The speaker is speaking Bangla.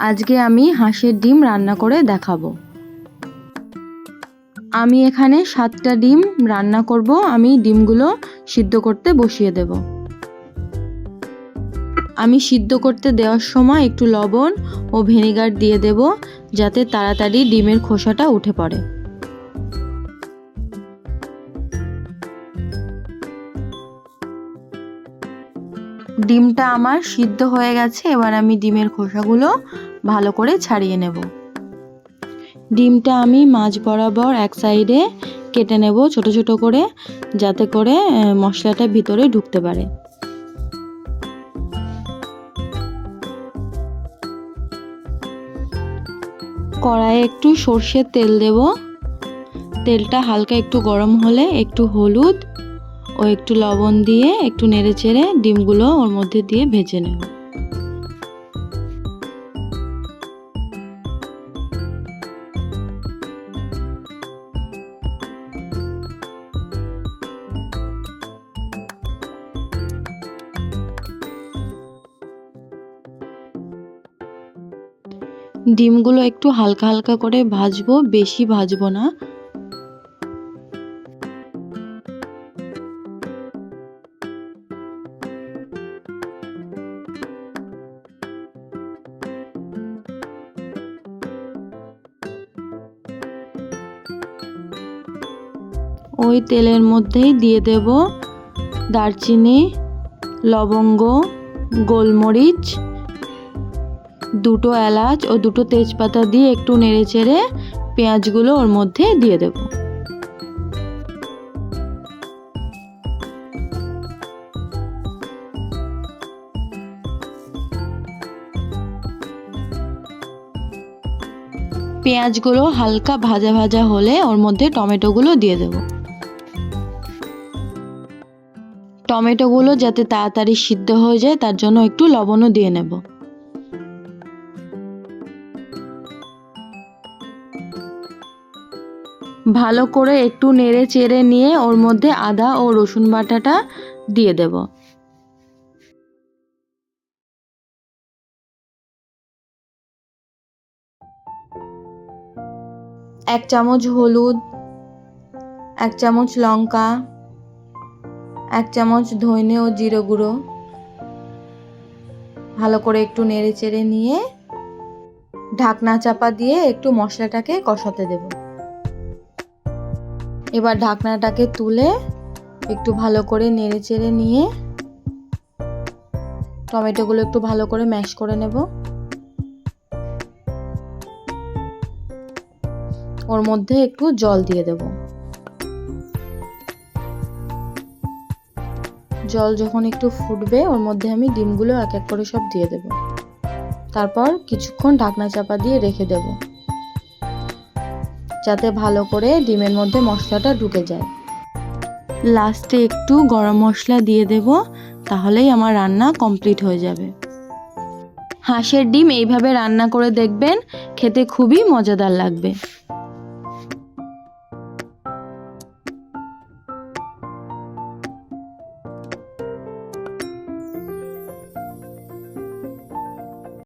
আজকে আমি হাঁসের ডিম রান্না করে দেখাবো। আমি এখানে 7টা ডিম রান্না করব। আমি ডিমগুলো সিদ্ধ করতে বসিয়ে দেব। আমি সিদ্ধ করতে দেওয়ার সময় একটু লবণ ও ভিনেগার দিয়ে দেব, যাতে তাড়াতাড়ি ডিমের খোসাটা উঠে পড়ে। ডিমটা আমার সিদ্ধ হয়ে গেছে। এবার আমি ডিমের খোসাগুলো ভালো করে ছাড়িয়ে নেব। ডিমটা আমি মাঝ বরাবর এক সাইডে কেটে নেব ছোট ছোট করে, যাতে করে মশলাটা ভিতরে ঢুকতে পারে। কড়াইয়ে একটু সর্ষের তেল দেব। তেলটা হালকা একটু গরম হলে একটু হলুদ ও একটু লবণ দিয়ে একটু নেড়েচেড়ে ডিমগুলো ওর মধ্যে দিয়ে ভেজে নেব। ডিমগুলো একটু হালকা হালকা করে ভাজবো, বেশি ভাজবো না। ওই তেলের মধ্যেই দিয়ে দেব দারচিনি, লবঙ্গ, গোলমরিচ, 2টো এলাচ ও 2টো তেজপাতা দিয়ে একটু নেড়েচেড়ে পেঁয়াজগুলো ওর মধ্যে দিয়ে দেব। পেঁয়াজগুলো হালকা ভাজা ভাজা হলে ওর মধ্যে টমেটোগুলো দিয়ে দেব। টমেটোগুলো যাতে তাড়াতাড়ি সিদ্ধ হয়ে যায় তার জন্য একটু লবণও দিয়ে নেব। ভালো করে একটু নেড়ে চেড়ে নিয়ে ওর মধ্যে আদা ও রসুন বাটাটা দিয়ে দেব। এক চামচ হলুদ, 1 চামচ লঙ্কা, 1 চামচ ধনে ও জিরে গুঁড়ো ভালো করে একটু নেড়ে চেড়ে নিয়ে ঢাকনা চাপা দিয়ে একটু মশলাটাকে কষাতে দেব। এবার ঢাকনাটাকে তুলে একটু ভালো করে নেড়ে চেড়ে নিয়ে টমেটোগুলো একটু ভালো করে ম্যাশ করে নেব। ওর মধ্যে একটু জল দিয়ে দেব। জল যখন একটু ফুটবে ওর মধ্যে আমি ডিমগুলো এক এক করে সব দিয়ে দেব। তারপর কিছুক্ষণ ঢাকনা চাপা দিয়ে রেখে দেব, যাতে ভালো করে ডিমের মধ্যে মশলাটা ঢুকে যায়। লাস্টে একটু গরম মশলা দিয়ে দেব, তাহলেই আমার রান্না কমপ্লিট হয়ে যাবে। হাঁসের ডিম এইভাবে রান্না করে দেখবেন, খেতে খুবই মজাদার লাগবে।